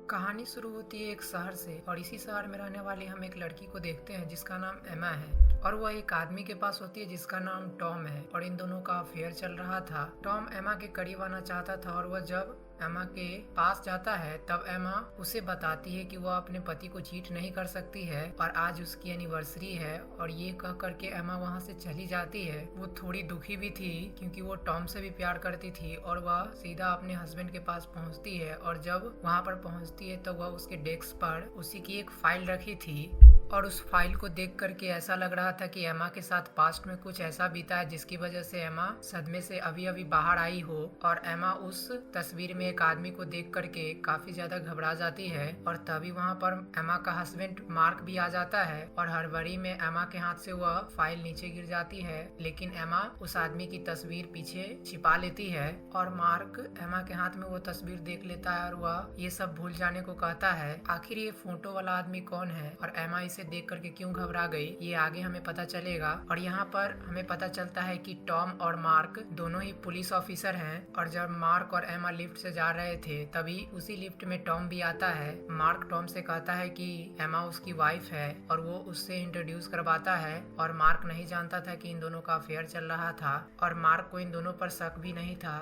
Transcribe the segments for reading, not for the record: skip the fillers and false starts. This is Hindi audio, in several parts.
कहानी शुरू होती है एक शहर से और इसी शहर में रहने वाली हम एक लड़की को देखते हैं जिसका नाम एमा है और वह एक आदमी के पास होती है जिसका नाम टॉम है और इन दोनों का अफेयर चल रहा था। टॉम एमा के करीब आना चाहता था और वह जब एमा के पास जाता है तब एमा उसे बताती है कि वह अपने पति को चीट नहीं कर सकती है और आज उसकी एनिवर्सरी है और ये कह करके एमा वहाँ से चली जाती है। वो थोड़ी दुखी भी थी क्योंकि वो टॉम से भी प्यार करती थी और वह सीधा अपने हस्बैंड के पास पहुँचती है और जब वहाँ पर पहुँचती है तो वह उसके डेस्क पर उसी की एक फाइल रखी थी और उस फाइल को देख करके ऐसा लग रहा था कि एमा के साथ पास्ट में कुछ ऐसा बीता है जिसकी वजह से एमा सदमे से अभी अभी बाहर आई हो। और एमा उस तस्वीर में एक आदमी को देख करके काफी ज्यादा घबरा जाती है और तभी वहाँ पर एमा का हस्बैंड मार्क भी आ जाता है और हड़बड़ी में एमा के हाथ से वह फाइल नीचे गिर जाती है, लेकिन एमा उस आदमी की तस्वीर पीछे छिपा लेती है और मार्क एमा के हाथ में वो तस्वीर देख लेता है और वह ये सब भूल जाने को कहता है। आखिर ये फोटो वाला आदमी कौन है और एमा इसे देख करके क्यों घबरा गई, ये आगे हमें पता चलेगा। और यहाँ पर हमें पता चलता है कि टॉम और मार्क दोनों ही पुलिस ऑफिसर हैं और जब मार्क और एमा लिफ्ट से जा रहे थे तभी उसी लिफ्ट में टॉम भी आता है। मार्क टॉम से कहता है कि एमा उसकी वाइफ है और वो उससे इंट्रोड्यूस करवाता है और मार्क नहीं जानता था कि इन दोनों का अफेयर चल रहा था और मार्क को इन दोनों पर शक भी नहीं था।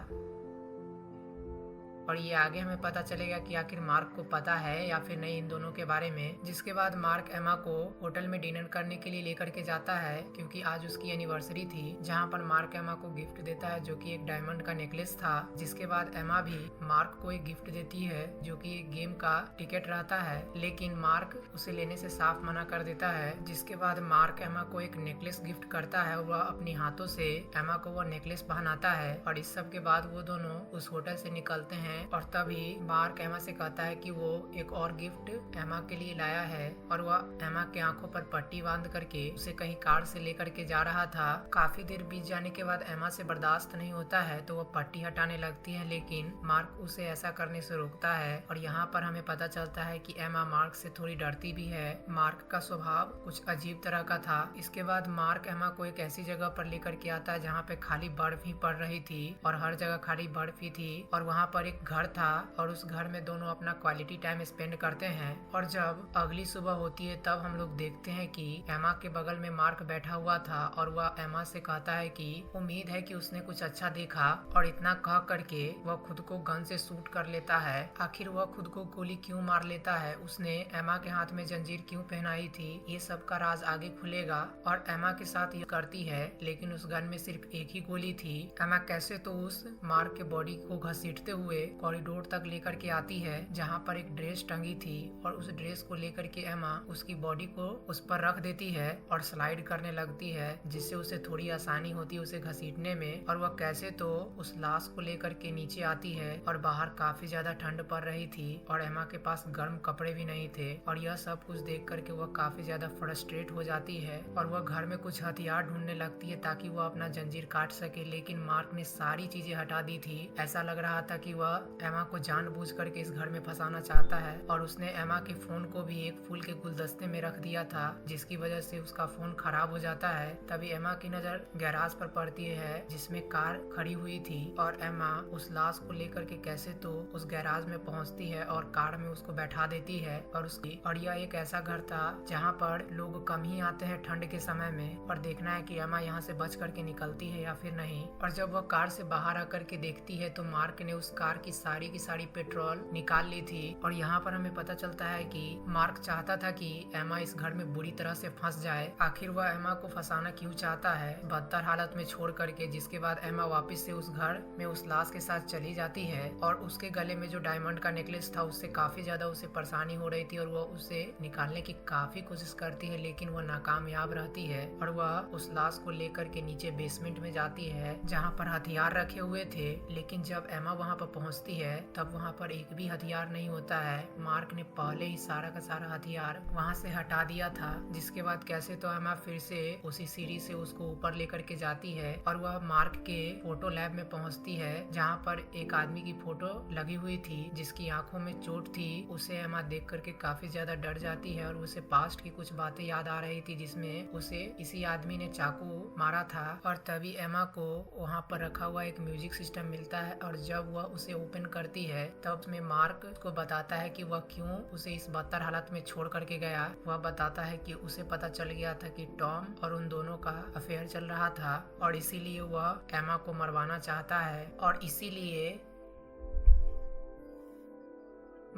और ये आगे हमें पता चलेगा कि आखिर मार्क को पता है या फिर नहीं इन दोनों के बारे में। जिसके बाद मार्क एमा को होटल में डिनर करने के लिए लेकर के जाता है क्योंकि आज उसकी एनिवर्सरी थी, जहाँ पर मार्क एमा को गिफ्ट देता है जो कि एक डायमंड का नेकलेस था। जिसके बाद एमा भी मार्क को एक गिफ्ट देती है जो कि एक गेम का टिकट रहता है, लेकिन मार्क उसे लेने से साफ मना कर देता है। जिसके बाद मार्क एमा को एक नेकलेस गिफ्ट करता है, वह अपनी हाथों से एमा को वह नेकलेस पहनाता है और इस सब के बाद वो दोनों उस होटल से निकलते हैं और तभी मार्क एमा से कहता है कि वो एक और गिफ्ट एमा के लिए लाया है और वह एमा के आंखों पर पट्टी बांध करके उसे कहीं कार से लेकर के जा रहा था। काफी देर बीत जाने के बाद एमा से बर्दाश्त नहीं होता है तो वह पट्टी हटाने लगती है, लेकिन मार्क उसे ऐसा करने से रोकता है और यहाँ पर हमें पता चलता है कि एमा मार्क से थोड़ी डरती भी है। मार्क का स्वभाव कुछ अजीब तरह का था। इसके बाद मार्क एमा को एक ऐसी जगह पर लेकर के आता है जहाँ पे खाली बर्फ ही पड़ रही थी और हर जगह खाली बर्फ ही थी और वहाँ पर एक घर था और उस घर में दोनों अपना क्वालिटी टाइम स्पेंड करते हैं। और जब अगली सुबह होती है तब हम लोग देखते हैं कि एमा के बगल में मार्क बैठा हुआ था और वह एमा से कहता है कि उम्मीद है कि उसने कुछ अच्छा देखा और इतना कह करके वह खुद को गन से शूट कर लेता है। आखिर वह खुद को गोली क्यों मार लेता है, उसने एमा के हाथ में जंजीर क्यों पहनाई थी, ये सब का राज आगे खुलेगा। और एमा के साथ ये करती है लेकिन उस गन में सिर्फ एक ही गोली थी। एमा कैसे तो उस मार्क के बॉडी को घसीटते हुए कॉरिडोर तक लेकर के आती है जहाँ पर एक ड्रेस टंगी थी और उस ड्रेस को लेकर के एमा उसकी बॉडी को उस पर रख देती है और स्लाइड करने लगती है जिससे उसे थोड़ी आसानी होती है उसे घसीटने में। और वह कैसे तो उस लाश को लेकर के नीचे आती है और बाहर काफी ज्यादा ठंड पड़ रही थी और एमा के पास गर्म कपड़े भी नहीं थे और यह सब कुछ देख करके वह काफी ज्यादा फ्रस्ट्रेट हो जाती है और वह घर में कुछ हथियार ढूंढने लगती है ताकि वह अपना जंजीर काट सके, लेकिन मार्क ने सारी चीजें हटा दी थी। ऐसा लग रहा था कि वह एमा को जानबूझ करके इस घर में फंसाना चाहता है और उसने एमा के फोन को भी एक फूल के गुलदस्ते में रख दिया था जिसकी वजह से उसका फोन खराब हो जाता है। तभी एमा की नजर गैराज पर पड़ती है जिसमें कार खड़ी हुई थी और एमा उस लाश को लेकर के कैसे तो उस गैराज में पहुंचती है और कार में उसको बैठा देती है और यह एक ऐसा घर था जहाँ पर लोग कम ही आते हैं ठंड के समय में और देखना है कि एमा यहाँ से बच करके निकलती है या फिर नहीं। और जब वह कार से बाहर आकर के देखती है तो मार्क ने उस कार की सारी पेट्रोल निकाल ली थी और यहाँ पर हमें पता चलता है कि मार्क चाहता था कि एमा इस घर में बुरी तरह से फंस जाए। आखिर वह एमा को फंसाना क्यों चाहता है बदतर हालत में छोड़ करके। जिसके बाद एमा वापस से उस घर में उस लाश के साथ चली जाती है और उसके गले में जो डायमंड का नेकलेस था उससे काफी ज्यादा उसे परेशानी हो रही थी और वह उसे निकालने की काफी कोशिश करती है लेकिन वह नाकामयाब रहती है और वह उस लाश को लेकर के नीचे बेसमेंट में जाती है जहाँ पर हथियार रखे हुए थे। लेकिन जब एमा वहाँ पर पहुँचती है तब वहाँ पर एक भी हथियार नहीं होता है। मार्क ने पहले ही सारा का सारा हथियार वहाँ से हटा दिया था। जिसके बाद कैसे तो एमा फिर से उसी सीढ़ी से उसको ऊपर लेकर के जाती है और वह मार्क के फोटो लैब में पहुँचती है जहाँ पर एक आदमी की फोटो लगी हुई थी जिसकी आंखों में चोट थी। उसे एमा देख करके काफी ज्यादा डर जाती है और उसे पास्ट की कुछ बातें याद आ रही थी जिसमें उसे इसी आदमी ने चाकू मारा था। और तभी एमा को वहाँ पर रखा हुआ एक म्यूजिक सिस्टम मिलता है और जब वह उसे ओपन करती है तब उसमें मार्क को बताता है कि वह क्यों उसे इस बदतर हालत में छोड़ करके गया। वह बताता है कि उसे पता चल गया था कि टॉम और उन दोनों का अफेयर चल रहा था और इसीलिए वह एमा को मरवाना चाहता है और इसीलिए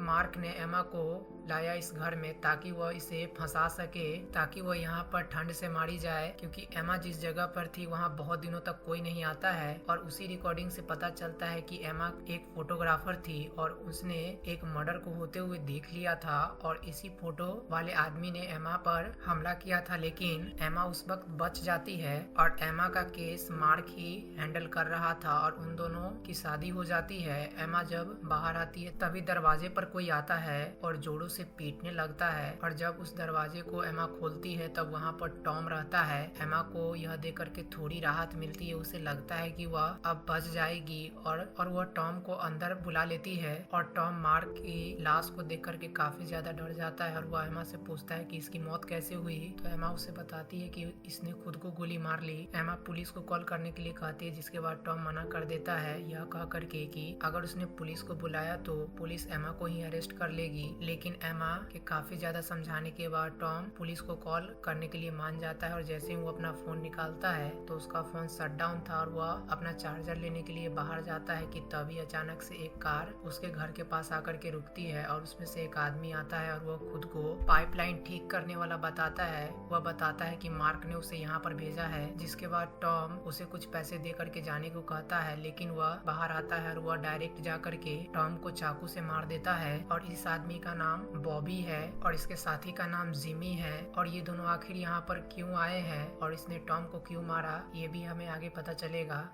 मार्क ने एमा को लाया इस घर में ताकि वह इसे फंसा सके, ताकि वह यहाँ पर ठंड से मारी जाए, क्योंकि एमा जिस जगह पर थी वहाँ बहुत दिनों तक कोई नहीं आता है। और उसी रिकॉर्डिंग से पता चलता है कि एमा एक फोटोग्राफर थी और उसने एक मर्डर को होते हुए देख लिया था और इसी फोटो वाले आदमी ने एमा पर हमला किया था, लेकिन एमा उस वक्त बच जाती है और एमा का केस मार्क ही हैंडल कर रहा था और उन दोनों की शादी हो जाती है। एमा जब बाहर आती है तभी दरवाजे पर कोई आता है और जोरों से पीटने लगता है और जब उस दरवाजे को एमा खोलती है तब वहाँ पर टॉम रहता है। एमा को यह देख करके थोड़ी राहत मिलती है, उसे लगता है कि वह अब बच जाएगी और वह टॉम को अंदर बुला लेती है और टॉम मार्क की लाश को देख करके काफी ज्यादा डर जाता है और वह एमा से पूछता है कि इसकी मौत कैसे हुई। तो एमा उसे बताती है कि इसने खुद को गोली मार ली। एमा पुलिस को कॉल करने के लिए कहती है, जिसके बाद टॉम मना कर देता है, यह कह करके कि अगर उसने पुलिस को बुलाया तो पुलिस एमा को ही अरेस्ट कर लेगी। लेकिन एमा के काफी ज्यादा समझाने के बाद टॉम पुलिस को कॉल करने के लिए मान जाता है और जैसे ही वो अपना फोन निकालता है तो उसका फोन शट डाउन था और वह अपना चार्जर लेने के लिए बाहर जाता है कि तभी अचानक से एक कार उसके घर के पास आकर के रुकती है और उसमें से एक आदमी आता है और वह खुद को पाइपलाइन ठीक करने वाला बताता है। वह बताता है कि मार्क ने उसे यहाँ पर भेजा है, जिसके बाद टॉम उसे कुछ पैसे दे करके जाने को कहता है, लेकिन वह बाहर आता है और वह डायरेक्ट जा करके टॉम को चाकू से मार देता है। और इस आदमी का नाम बॉबी है और इसके साथी का नाम जिमी है और ये दोनों आखिर यहाँ पर क्यों आए हैं और इसने टॉम को क्यों मारा ये भी हमें आगे पता चलेगा।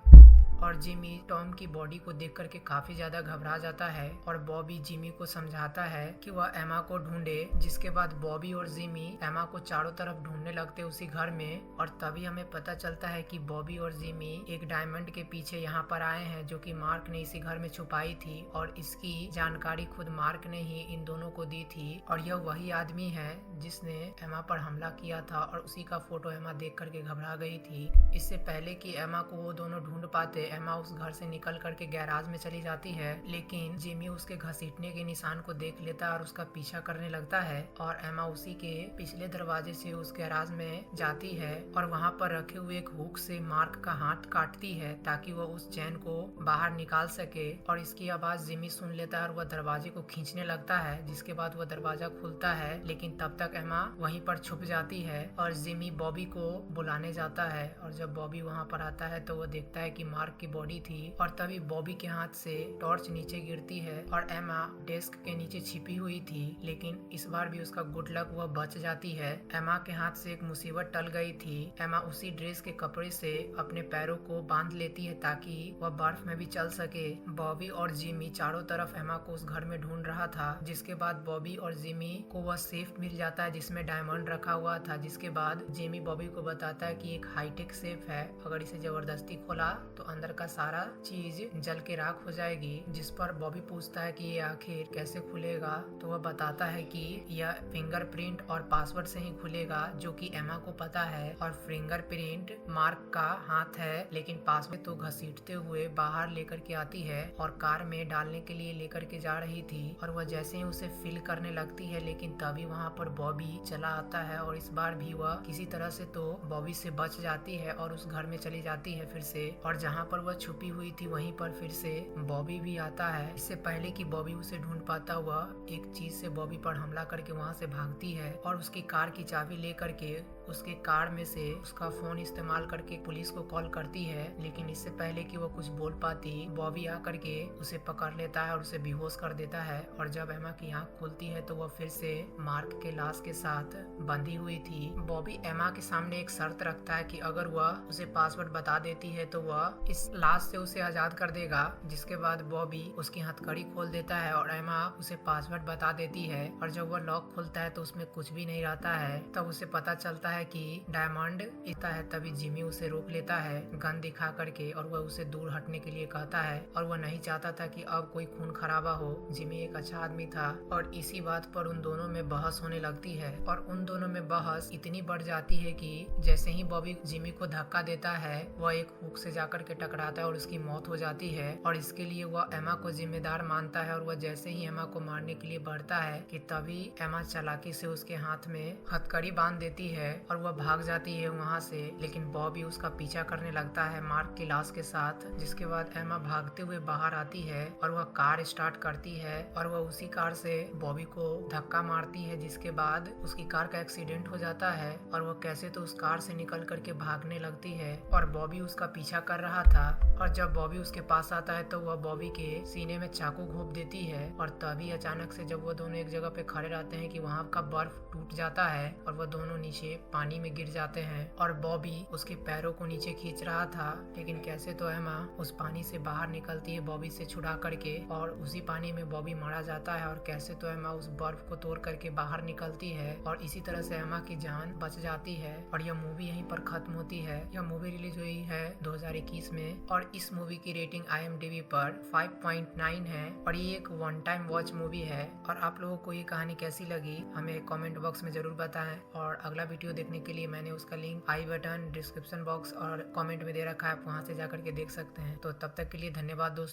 और जिमी टॉम की बॉडी को देख करके काफी ज्यादा घबरा जाता है और बॉबी जिमी को समझाता है कि वह एमा को ढूंढे, जिसके बाद बॉबी और जिमी एमा को चारों तरफ ढूंढने लगते उसी घर में। और तभी हमें पता चलता है कि बॉबी और जिमी एक डायमंड के पीछे यहाँ पर आए हैं जो कि मार्क ने इसी घर में छुपाई थी और इसकी जानकारी खुद मार्क ने ही इन दोनों को दी थी और यह वही आदमी है जिसने एमा पर हमला किया था और उसी का फोटो एमा देख करके घबरा गई थी। इससे पहले कि एमा को वो दोनों ढूंढ पाते एमा उस घर से निकल करके गैराज में चली जाती है, लेकिन जिमी उसके घसीटने के निशान को देख लेता है और उसका पीछा करने लगता है और एमा उसी के पिछले दरवाजे से उस गैराज में जाती है और वहाँ पर रखे हुए एक हुक से मार्क का हाथ काटती है ताकि वह उस चैन को बाहर निकाल सके। और इसकी आवाज जिमी सुन लेता है और वह दरवाजे को खींचने लगता है, जिसके बाद वह दरवाजा खुलता है, लेकिन तब तक एमा वहीं पर छुप जाती है और जिमी बॉबी को बुलाने जाता है। और जब बॉबी वहाँ पर आता है तो वह देखता है कि मार्क की बॉडी थी और तभी बॉबी के हाथ से टॉर्च नीचे गिरती है और एमा डेस्क के नीचे छिपी हुई थी, लेकिन इस बार भी उसका गुड लक वह बच जाती है। एमा के हाथ से एक मुसीबत टल गई थी। एमा उसी ड्रेस के कपड़े से अपने पैरों को बांध लेती है ताकि वह बर्फ में भी चल सके। बॉबी और जिमी चारों तरफ एमा को उस घर में ढूंढ रहा था, जिसके बाद बॉबी और जिमी को वह सेफ मिल जाता है जिसमें डायमंड रखा हुआ था। जिसके बाद जिमी बॉबी को बताता है कि एक हाईटेक सेफ है, अगर इसे जबरदस्ती खोला तो अंदर का सारा चीज जल के राख हो जाएगी। जिस पर बॉबी पूछता है कि ये आखिर कैसे खुलेगा, तो वह बताता है कि यह फिंगरप्रिंट और पासवर्ड से ही खुलेगा, जो कि एमा को पता है। और फिंगरप्रिंट मार्क का हाथ है, लेकिन पासवर्ड तो घसीटते हुए बाहर लेकर के आती है और कार में डालने के लिए लेकर के जा रही थी और वह जैसे ही उसे फिल करने लगती है, लेकिन तभी वहाँ पर बॉबी चला आता है और इस बार भी वह किसी तरह से तो बॉबी से बच जाती है और उस घर में चली जाती है फिर से। और जहाँ पर वह छुपी हुई थी वहीं पर फिर से बॉबी भी आता है। इससे पहले कि बॉबी उसे ढूंढ पाता हुआ एक चीज से बॉबी पर हमला करके वहाँ से भागती है और उसकी कार की चाबी ले करके उसके कार में से उसका फोन इस्तेमाल करके पुलिस को कॉल करती है। लेकिन इससे पहले कि वो कुछ बोल पाती, बॉबी आकर के उसे पकड़ लेता है और उसे बेहोश कर देता है। और जब एमा की आंख खुलती है तो वह फिर से मार्क के लाश के साथ बंधी हुई थी। बॉबी एमा के सामने एक शर्त रखता है कि अगर वह उसे पासवर्ड बता देती है तो वह इस लाश से उसे आजाद कर देगा। जिसके बाद बॉबी उसकी हथकड़ी खोल देता है और एमा उसे पासवर्ड बता देती है और जब वह लॉक खुलता है तो उसमें कुछ भी नहीं रहता है। तब उसे पता चलता है कि डायमंड इतना है। तभी जिमी उसे रोक लेता है गन दिखा करके और वह उसे दूर हटने के लिए कहता है और वह नहीं चाहता था कि अब कोई खून खराबा हो। जिमी एक अच्छा आदमी था और इसी बात पर उन दोनों में बहस होने लगती है और उन दोनों में बहस इतनी बढ़ जाती है कि जैसे ही बॉबी जिमी को धक्का देता है वह एक हुक से जाकर के टकरा टकराता है और उसकी मौत हो जाती है। और इसके लिए वह एमा को जिम्मेदार मानता है और वह जैसे ही एमा को मारने के लिए बढ़ता है कि तभी एमा चालाकी से उसके हाथ में हथकड़ी बांध देती है और वह भाग जाती है वहाँ से। लेकिन बॉबी उसका पीछा करने लगता है मार्क की लाश के साथ, जिसके बाद एमा भागते हुए बाहर आती है और वह कार स्टार्ट करती है और वह उसी कार से बॉबी को धक्का मारती है, जिसके बाद उसकी कार का एक्सीडेंट हो जाता है और वह कैसे तो उस कार से निकल करके भागने लगती है और बॉबी उसका पीछा कर रहा था। और जब बॉबी उसके पास आता है तो वह बॉबी के सीने में चाकू घोंप देती है और तभी अचानक से जब वह दोनों एक जगह पे खड़े रहते हैं कि वहाँ का बर्फ टूट जाता है और वह दोनों नीचे पानी में गिर जाते हैं और बॉबी उसके पैरों को नीचे खींच रहा था। लेकिन कैसे तो एमा उस पानी से बाहर निकलती है बॉबी से छुड़ा करके और उसी पानी में बॉबी मारा जाता है और कैसे तो एमा उस बर्फ को तोड़ करके बाहर निकलती है और इसी तरह से एमा की जान बच जाती है। और यह मूवी यहीं पर खत्म होती है। यह मूवी रिलीज हुई है 2021 में और इस मूवी की रेटिंग IMDb पर 5.9 है और ये एक वन टाइम वॉच मूवी है। और आप लोगों को ये कहानी कैसी लगी हमें कमेंट बॉक्स में जरूर बताएं। और अगला वीडियो देखने के लिए मैंने उसका लिंक आई बटन, डिस्क्रिप्शन बॉक्स और कमेंट में दे रखा है, आप वहां से जाकर के देख सकते हैं। तो तब तक के लिए धन्यवाद दोस्तों।